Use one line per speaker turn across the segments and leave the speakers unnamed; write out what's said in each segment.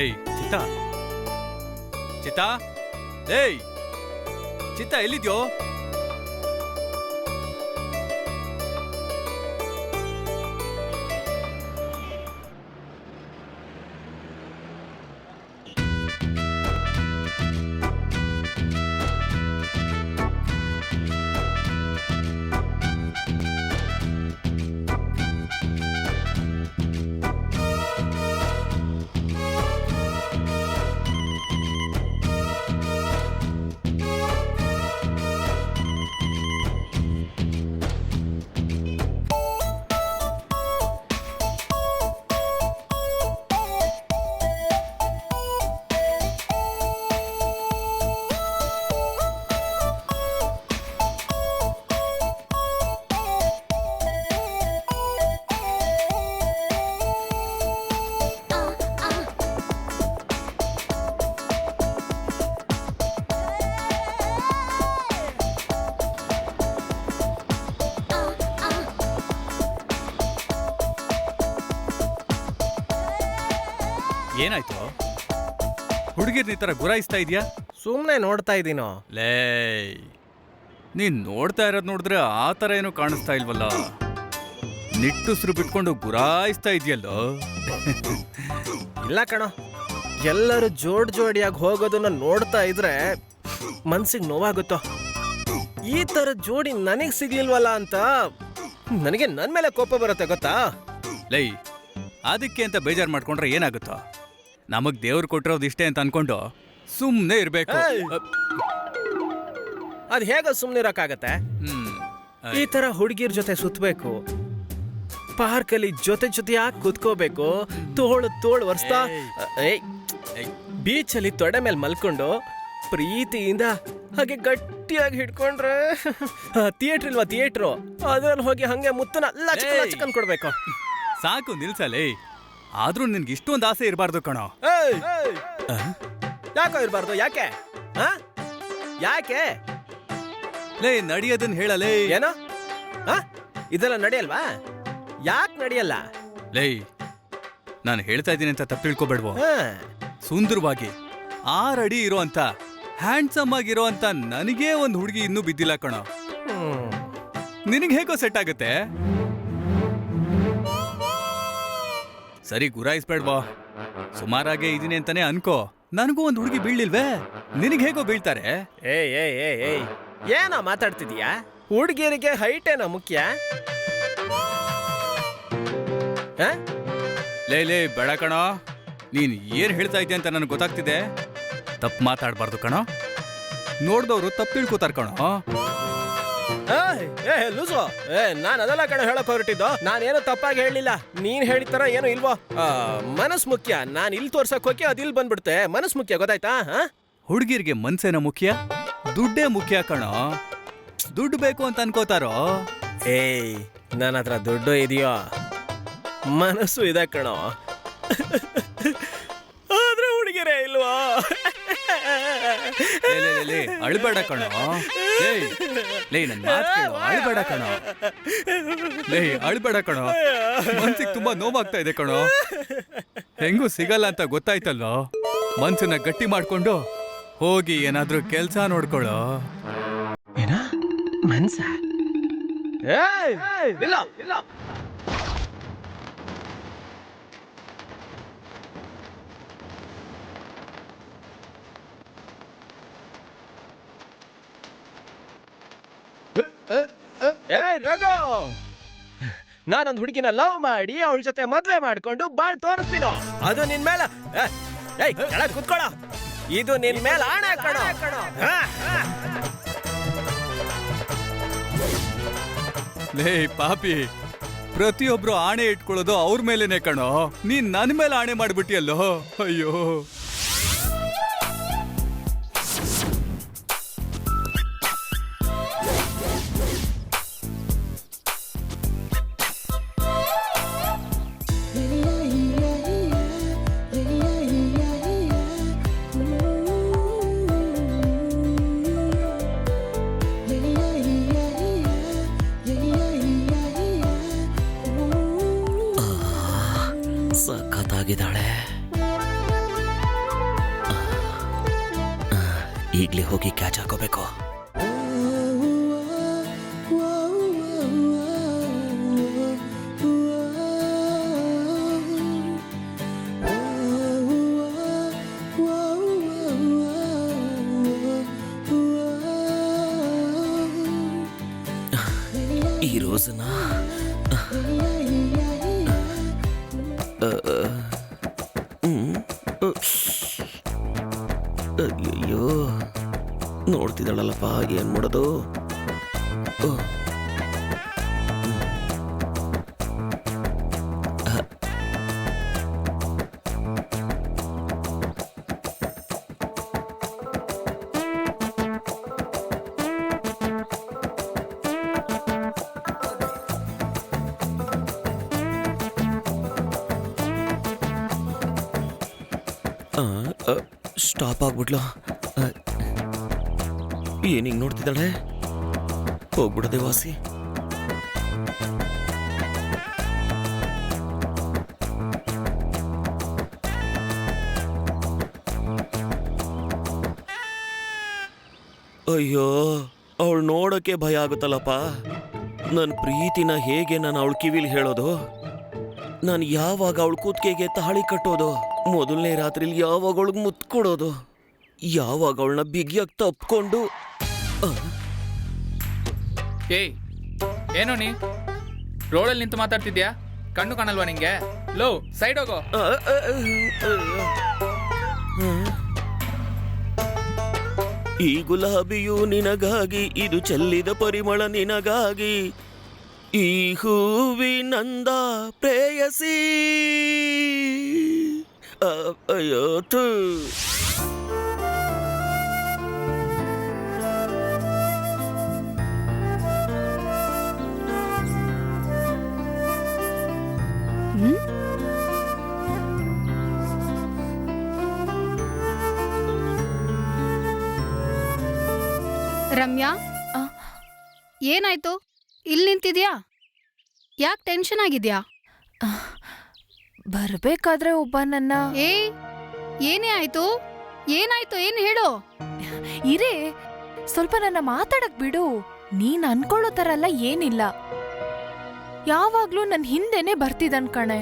ಏಯ್ ಚಿತ್ತಾ, ಚಿತ್ತಾ, ಏಯ್ ಚಿತ್ತಾ ಎಲ್ಲಿದ್ಯೋ? ಏನಾಯ್ತು? ಹುಡುಗಿರ್ ಈ ತರ ಗುರಾಯಿಸ್ತಾ ಇದೀಯಾ?
ಸುಮ್ನೆ ನೋಡ್ತಾ ಇದೀನೋ.
ಲೇ, ನೀನ್ ನೋಡ್ತಾ ಇರೋದ್ ನೋಡಿದ್ರೆ ಆ ತರ ಏನೋ ಕಾಣಿಸ್ತಾ ಇಲ್ವಲ್ಲ. ನಿಟ್ಟುಸ್ರು ಬಿಟ್ಕೊಂಡು ಗುರಾಯಿಸ್ತಾ ಇದೆಯಲ್ಲೋ.
ಇಲ್ಲ ಕಣೋ, ಎಲ್ಲರೂ ಜೋಡಿಯಾಗಿ ಹೋಗೋದನ್ನ ನೋಡ್ತಾ ಇದ್ರೆ ಮನ್ಸಿಗೆ ನೋವಾಗುತ್ತೋ. ಈ ತರ ಜೋಡಿ ನನಗ್ ಸಿಗ್ಲಿಲ್ವಲ್ಲ ಅಂತ ನನಗೆ ನನ್ ಮೇಲೆ ಕೋಪ ಬರುತ್ತೆ ಗೊತ್ತಾ.
ಲೈ, ಅದಕ್ಕೆ ಅಂತ ಬೇಜಾರ್ ಮಾಡ್ಕೊಂಡ್ರೆ ಏನಾಗುತ್ತೋ? ನಮಗ್ ದೇವ್ರು ಕೊಟ್ಟಿರೋದು ಇಷ್ಟೇ ಅಂತ ಅನ್ಕೊಂಡು ಸುಮ್ನೆ ಇರ್ಬೇಕು.
ಅದ್ ಹೇಗ ಸುಮ್ನೆ ಇರಕ್ಕಾಗತ್ತೆ? ಈ ತರ ಹುಡುಗಿರ್ ಜೊತೆ ಸುತ್ತಬೇಕು, ಪಾರ್ಕಲ್ಲಿ ಜೊತೆಯಾಗಿ ಕುತ್ಕೋಬೇಕು, ತೋಳು ಒರ್ಸ್ತಾ ಬೀಚಲ್ಲಿ ತೊಡೆ ಮೇಲೆ ಮಲ್ಕೊಂಡು ಪ್ರೀತಿಯಿಂದ ಹಾಗೆ ಗಟ್ಟಿಯಾಗಿ ಹಿಡ್ಕೊಂಡ್ರೆ, ಥಿಯೇಟರ್ ಇಲ್ವಾ ಥಿಯೇಟ್ರು, ಅದ್ರಲ್ಲಿ ಹೋಗಿ ಹಂಗೆ ಮುತ್ತನ ಲಚ್ಕನ್ ಕೊಡ್ಬೇಕು.
ಸಾಕು ನಿಲ್ಸಲೇ. ಆದ್ರೂ ನಿನ್ಗೆ ಇಷ್ಟೊಂದು ಆಸೆ ಇರಬಾರ್ದು ಕಣೋ.
ಯಾಕೋ ಇರಬಾರ್ದು? ಯಾಕೆ ಯಾಕೆ?
ಲೇ, ನಡಿಯೋದನ್ನ ಹೇಳಲೇ.
ಏನೋ ಇದೆಲ್ಲ ನಡೆಯಲ್ವಾ? ಯಾಕೆ ನಡೆಯಲ್ಲ?
ಲೇ, ನಾನು ಹೇಳ್ತಾ ಇದ್ದೀನಿ ಅಂತ ತಪ್ಪು ತಿಳ್ಕೊಬೇಡ್ವೋ. ಸುಂದರವಾಗಿ 6 ಅಡಿ ಇರೋ ಅಂತ ಹ್ಯಾಂಡ್ಸಮ್ ಆಗಿರೋ ಅಂತ ನನಗೇ ಒಂದು ಹುಡುಗಿ ಇನ್ನೂ ಬಿದ್ದಿಲ್ಲ ಕಣೋ. ನಿನಗೆ ಹೇಗೋ ಸೆಟ್ ಆಗುತ್ತೆ? ಸರಿ, ಗುರಾಯಿಸ್ಬೇಡ್ವೋ. ಸುಮಾರಾಗೆ ಇದೀನಿ ಅಂತಾನೆ ಅನ್ಕೋ. ನನಗೂ ಒಂದು ಹುಡುಗಿ ಬೀಳಿಲ್ವೇ? ನಿನಗೆ ಹೇಗೋ ಬೀಳ್ತಾರೆ?
ಏನೋ ಮಾತಾಡ್ತಿದೀಯಾ? ಹುಡುಗಿಯರಿಗೆ ಹೈಟ್ ಏನೋ ಮುಖ್ಯ?
ಲೇ ಬೇಡ ಕಣೋ. ನೀನ್ ಏನ್ ಹೇಳ್ತಾ ಇದ್ದೆ ಅಂತ ನನಗೆ ಗೊತ್ತಾಗ್ತಿದೆ. ತಪ್ಪು ಮಾತಾಡ್ಬಾರ್ದು ಕಣೋ. ನೋಡ್ದವ್ರು ತಪ್ಪು ತಿಳ್ಕೊತಾರ ಕಣೋ.
ಲೂಸು, ನಾನ್ ಅದೆಲ್ಲ ಕಣ ಹೇಳಕ್ ಹೊರಟಿದ್ದು. ನಾನೇನು ತಪ್ಪಾಗಿ ಹೇಳಿಲ್ಲ. ನೀನ್ ಹೇಳಿತರ ಏನು ಇಲ್ವೋ. ಮನಸ್ ಮುಖ್ಯ. ನಾನ್ ಇಲ್ಲಿ ತೋರ್ಸಕ್ ಹೋಗಿ ಅದಿಲ್ ಬಂದ್ಬಿಡ್ತೆ. ಮನಸ್ ಮುಖ್ಯ, ಗೊತ್ತಾಯ್ತಾ?
ಹುಡುಗಿರ್ಗೆ ಮನ್ಸೇನ ಮುಖ್ಯ? ದುಡ್ಡೇ ಮುಖ್ಯ ಕಣೋ. ದುಡ್ಡು ಬೇಕು ಅಂತ ಅನ್ಕೋತಾರೋ?
ನನ್ನ ಹತ್ರ ದುಡ್ಡು ಇದೆಯೋ, ಮನಸ್ಸು ಇದೆ ಕಣೋ. ಆದ್ರೆ ಹುಡುಗಿರೇ ಇಲ್ವಾ?
ಅಳ್ಬೇಡ ಕಣೋ. ನನ್ ಮಾತು ಕೇಳು, ಅಳ್ಬೇಡ ಕಣೋ. ಅಳ್ಬೇಡ ಕಣೋ. ಮನ್ಸಿಗೆ ತುಂಬಾ ನೋವಾಗ್ತಾ ಇದೆ ಕಣೋ. ಹೆಂಗೂ ಸಿಗಲ್ಲ ಅಂತ ಗೊತ್ತಾಯ್ತಲ್ವ. ಮನ್ಸನ್ನ ಗಟ್ಟಿ ಮಾಡ್ಕೊಂಡು ಹೋಗಿ ಏನಾದ್ರೂ ಕೆಲ್ಸ ನೋಡ್ಕೊಳ್ಳೋ.
ಏನ ಮನ್ಸ? ಇಲ್ಲ ಇಲ್ಲ. ನಾನೊಂದು ಹುಡುಗಿನ ಲವ್ ಮಾಡಿ ಅವಳ ಜೊತೆ ಮದ್ವೆ ಮಾಡ್ಕೊಂಡು ಬಾಳ್ ತೋರಿಸ್ತೀನೋ. ಅದು ನಿನ್ ಮೇಲೆ ಕುತ್ಕೊಳ. ಇದು ನಿನ್ ಮೇಲೆ ಆಣೆ ಕಣೋ.
ಲೇ ಪಾಪಿ, ಪ್ರತಿಯೊಬ್ರು ಆಣೆ ಇಟ್ಕೊಳ್ಳೋದು ಅವ್ರ ಮೇಲೇನೆ ಕಣೋ. ನೀನ್ ನನ್ ಮೇಲೆ ಆಣೆ ಮಾಡ್ಬಿಟ್ಟಿಯಲ್ಲೋ. ಅಯ್ಯೋ,
ಸಖತ್ತಾಗಿದ್ದಾಳೆ. ಈಗ್ಲೇ ಹೋಗಿ ಕ್ಯಾಚ್ ಹಾಕೋಬೇಕು. ಈ ರೋಸನ ಅಯ್ಯೋ ನೋಡ್ತಿದ್ದಾಳಲ್ಲಪ್ಪ, ಏನ್ ಮಾಡೋದು? ಸ್ಟಾಪ್ ಆಗ್ಬಿಟ್ಲು. ಏನ್ ಹಿಂಗ್ ನೋಡ್ತಿದ್ದಾಳೆ? ಹೋಗ್ಬಿಡದೆ ವಾಸಿ. ಅಯ್ಯೋ, ಅವಳು ನೋಡಕ್ಕೆ ಭಯ ಆಗುತ್ತಲ್ಲಪ್ಪ. ನನ್ನ ಪ್ರೀತಿನ ಹೇಗೆ ನಾನು ಅವಳ ಕಿವಿಲಿ ಹೇಳೋದು? ನಾನು ಯಾವಾಗ ಅವಳ ಕೂತ್ಕೆಗೆ ತಾಳಿ ಕಟ್ಟೋದು? ಮೊದಲನೇ ರಾತ್ರಿಲಿ ಯಾವಾಗ ಅವಳಿಗೆ ಮುತ್ತು ಕೊಡೋದು? ಯಾವಾಗ ಅವಳನ್ನ ಬಿಗಿಯಾಗಿ ತಪ್ಕೊಂಡು?
ಏಯ್, ಏನೋ ನೀ ರೋಡಲ್ಲಿ ನಿಂತು ಮಾತಾಡ್ತಿದ್ಯಾ? ಕಣ್ಣು ಕಾಣಲ್ವಾ ನಿಂಗೆ? ಲೋ, ಸೈಡ್ ಹೋಗೋ.
ಈ ಗುಲಾಬಿಯು ನಿನಗಾಗಿ, ಇದು ಚೆಲ್ಲಿದ ಪರಿಮಳ ನಿನಗಾಗಿ, ಈ ಹೂವಿನಂದ ಪ್ರೇಯಸಿ. ಅಯ್ಯೋ ಥು.
ರಮ್ಯಾ, ಏನಾಯ್ತು? ಇಲ್ಲಿ ನಿಂತಿದ್ಯಾ? ಯಾಕೆ ಟೆನ್ಷನ್ ಆಗಿದ್ಯಾ?
ಬರ್ಬೇಕಾದ್ರೆ ಒಬ್ಬ ನನ್ನ
ಏನೇ ಆಯ್ತು? ಏನಾಯ್ತು? ಏನು ಹೇಳು.
ಇರೇ, ಸ್ವಲ್ಪ ನನ್ನ ಮಾತಾಡಕ್ ಬಿಡು. ನೀನ್ ಅನ್ಕೊಳ್ಳೋ ತರ ಎಲ್ಲ ಏನಿಲ್ಲ. ಯಾವಾಗ್ಲೂ ನನ್ ಹಿಂದೆನೆ ಬರ್ತಿದನ್ ಕಣೆ.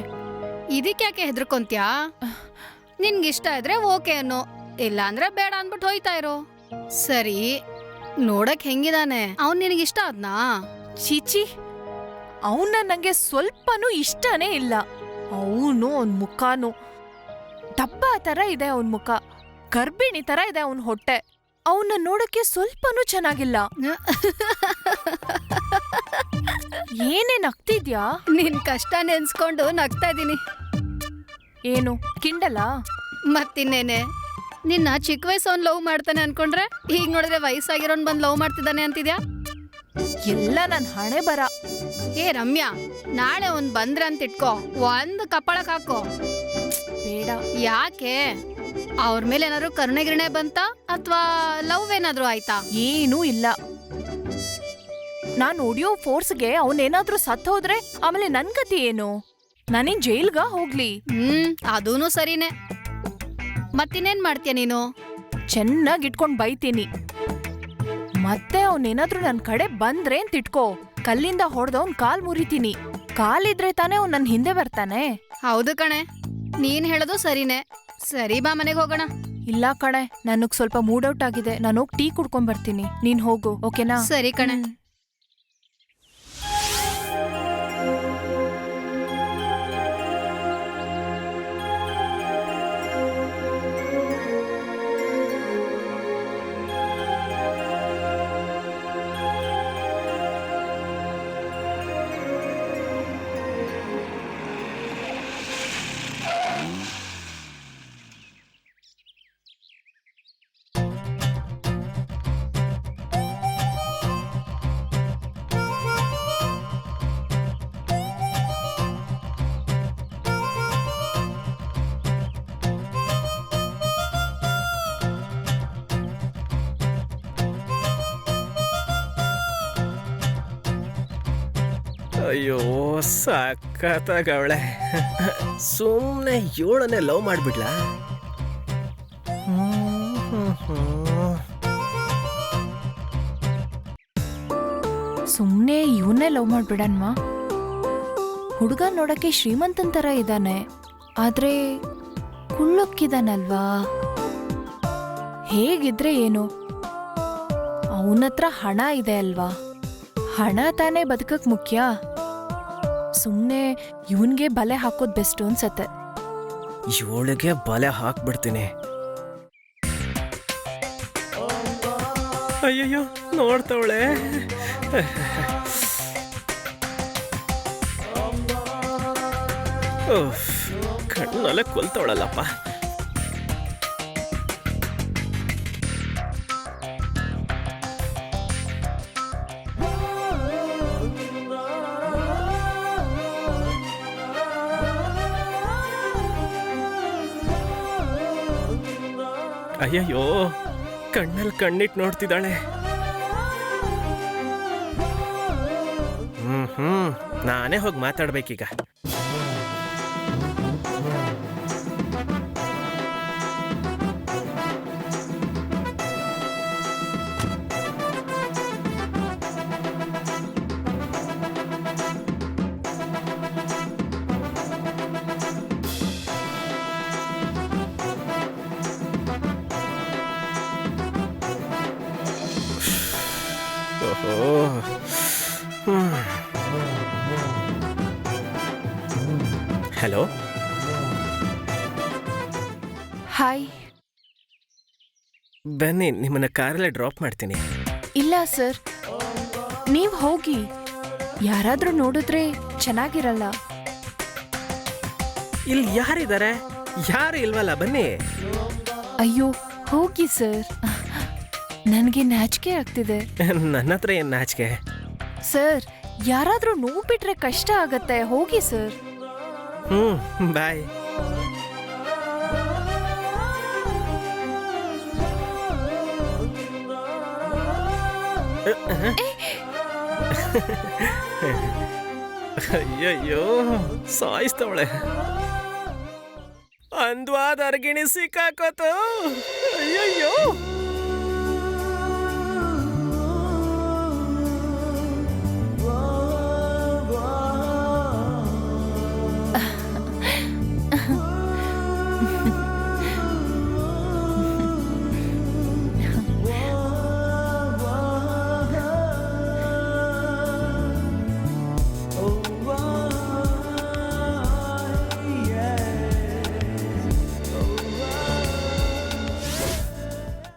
ಇದಕ್ಯಾಕೆ ಹೆದರ್ಕೊಂತ್ಯಾ? ನಿನ್ಗಿಷ್ಟ ಇದ್ರೆ ಓಕೆ ಅನ್ನೋ, ಇಲ್ಲ ಅಂದ್ರೆ ಬೇಡ ಅನ್ಬಿಟ್ಟು ಹೋಯ್ತಾ ಇರೋ. ಸರಿ, ನೋಡಕ್ ಹೆಂಗಿದಾನೆ? ಅವ್ನ್ ನಿನಗಿಷ್ಟ ಆದ್ನಾ?
ಚೀಚಿ, ಅವನ್ನ ನಂಗೆ ಸ್ವಲ್ಪನೂ ಇಷ್ಟನೇ ಇಲ್ಲ. ಅವನು ಅವನ್ ಮುಖಾನು ಡಬ್ಬ ತರ ಇದೆ. ಅವನ್ ಮುಖ ಗರ್ಭಿಣಿ ತರ ಇದೆ. ಅವನ್ ಹೊಟ್ಟೆ. ಅವನ್ನ ನೋಡಕ್ಕೆ ಸ್ವಲ್ಪನೂ ಚೆನ್ನಾಗಿಲ್ಲ. ಏನೇ ನಗ್ತಿದ್ಯಾ?
ನಿನ್ ಕಷ್ಟ ನೆನ್ಸ್ಕೊಂಡು ನಗ್ತಾ ಇದೀನಿ.
ಏನು ಕಿಂಡಲ?
ಮತ್ತಿನ್ನೇನೆ, ನಿನ್ನ ಚಿಕ್ಕ ವಯಸ್ಸವನ್ ಲವ್ ಮಾಡ್ತಾನೆ ಅನ್ಕೊಂಡ್ರೆ ಈಗ ನೋಡಿದ್ರೆ ವಯಸ್ಸಾಗಿರೋನ್ ಬಂದ್ ಲವ್ ಮಾಡ್ತಿದ್ದಾನೆ ಅಂತಿದ್ಯಾ?
ಎಲ್ಲ ನನ್ ಹಣೆ ಬರ.
ಏ ರಮ್ಯಾ, ನಾಳೆ ಒಂದ್ ಬಂದ್ರ ಅಂತ ಇಟ್ಕೋ, ಒಂದ್ ಕಪ್ಪಳಕ್ ಹಾಕೋ.
ಬೇಡ.
ಯಾಕೆ? ಅವ್ರ ಮೇಲೆ ಏನಾದ್ರು ಕರುಣೆ ಗಿರಣೆ ಬಂತ ಅಥವಾ ಲವ್ ಏನಾದ್ರು ಆಯ್ತಾ?
ಏನೂ ಇಲ್ಲ. ನಾನ್ ಹೊಡಿಯೋ ಫೋರ್ಸ್ಗೆ ಅವನೇನಾದ್ರೂ ಸತ್ ಹೋದ್ರೆ ಆಮೇಲೆ ನನ್ ಗತಿ ಏನು? ನಾನೇನ್ ಜೈಲ್ಗ ಹೋಗ್ಲಿ?
ಅದೂನು ಸರಿನೇ. ಮತ್ತಿನ್ನೇನ್ ಮಾಡ್ತೀಯ ನೀನು?
ಚೆನ್ನಾಗ್ ಇಟ್ಕೊಂಡ್ ಬೈತೀನಿ. ಮತ್ತೆ ಅವನೇನಾದ್ರೂ ನನ್ ಕಡೆ ಬಂದ್ರೆ ಅಂತ ಇಟ್ಕೋ, ಕಲ್ಲಿಂದ ಹೊಡೆದವ್ನ್ ಕಾಲ್ ಮುರಿತೀನಿ. ಕಾಲಿದ್ರೆ ತಾನೇ ಅವ್ನ್ ನನ್ ಹಿಂದೆ ಬರ್ತಾನೆ.
ಹೌದು ಕಣೆ, ನೀನ್ ಹೇಳೋದು ಸರಿನೇ. ಸರಿ, ಬಾ ಮನೆಗೆ ಹೋಗೋಣ.
ಇಲ್ಲ ಕಣೆ, ನನಗ್ ಸ್ವಲ್ಪ ಮೂಡ್ ಔಟ್ ಆಗಿದೆ. ನಾನು ಹೋಗಿ ಟೀ ಕುಡ್ಕೊಂಡ್ ಬರ್ತೀನಿ. ನೀನ್ ಹೋಗು, ಓಕೆನಾ?
ಸರಿ ಕಣೆ.
ಅಯ್ಯೋ, ಸಖತ್ತಾಗವಳೆ. ಸುಮ್ಮನೆ ಇವಳನ್ನೇ ಲವ್ ಮಾಡ್ಬಿಡ್ಲಾ?
ಸುಮ್ಮನೆ ಇವನ್ನೇ ಲವ್ ಮಾಡ್ಬಿಡನ್ವಾ. ಹುಡುಗ ನೋಡಕ್ಕೆ ಶ್ರೀಮಂತನ್ ತರ ಇದ್ದಾನೆ, ಆದ್ರೆ ಕುಳ್ಳೊಕ್ಕಿದಾನಲ್ವಾ. ಹೇಗಿದ್ರೆ ಏನು, ಅವನತ್ರ ಹಣ ಇದೆ ಅಲ್ವಾ. ಹಣ ತಾನೇ ಬದುಕಕ್ ಮುಖ್ಯ. ಸುಮ್ಮನೆ ಇವನ್ಗೆ ಬಲೆ ಹಾಕೋದ್ ಬೆಸ್ಟ್ ಅನ್ಸತ್ತೆ.
ಇವಳಿಗೆ ಬಲೆ ಹಾಕ್ಬಿಡ್ತೀನಿ. ಅಯ್ಯಯ್ಯೋ, ನೋಡ್ತವಳೆ. ಕಣ್ಣಲ್ಲೇ ಕೊಲ್ತವಳಲ್ಲಪ್ಪ. ಅಯ್ಯಯ್ಯೋ, ಕಣ್ಣಲ್ಲಿ ಕಣ್ಣಿಟ್ಟು ನೋಡ್ತಿದ್ದಾಳೆ. ನಾನೇ ಹೋಗಿ ಮಾತಾಡ್ಬೇಕೀಗ. Hello,
hi.
ಬನ್ನಿ, ನಿಮ್ಮನ್ನ ಕಾರಲ್ಲೇ ಡ್ರಾಪ್ ಮಾಡ್ತೀನಿ.
ಇಲ್ಲ ಸರ್, ನೀವ್ ಹೋಗಿ. ಯಾರಾದ್ರೂ ನೋಡಿದ್ರೆ ಚೆನ್ನಾಗಿರಲ್ಲ.
ಇಲ್ಲಿ ಯಾರಿದ್ದಾರೆ? ಯಾರು ಇಲ್ವಲ್ಲ, ಬನ್ನಿ.
ಅಯ್ಯೋ ಹೋಗಿ ಸರ್, ನನಗೆ ನಾಚಿಕೆ ಆಗ್ತಿದೆ.
ನನ್ನ ಹತ್ರ ಏನ್ ನಾಚಿಕೆ?
ಸರ್, ಯಾರಾದ್ರೂ ನೋವು ಬಿಟ್ರೆ ಕಷ್ಟ ಆಗತ್ತೆ. ಹೋಗಿ ಸರ್.
ಬಾಯ್. ಅಯ್ಯಯ್ಯೋ, ಸಾಯಿಸ್ತವಳೆ. ಅಂದ್ವಾದ ಅರ್ಗಿಣಿ ಸಿಕ್ಕಾಕೋತು. ಅಯ್ಯಯ್ಯೋ.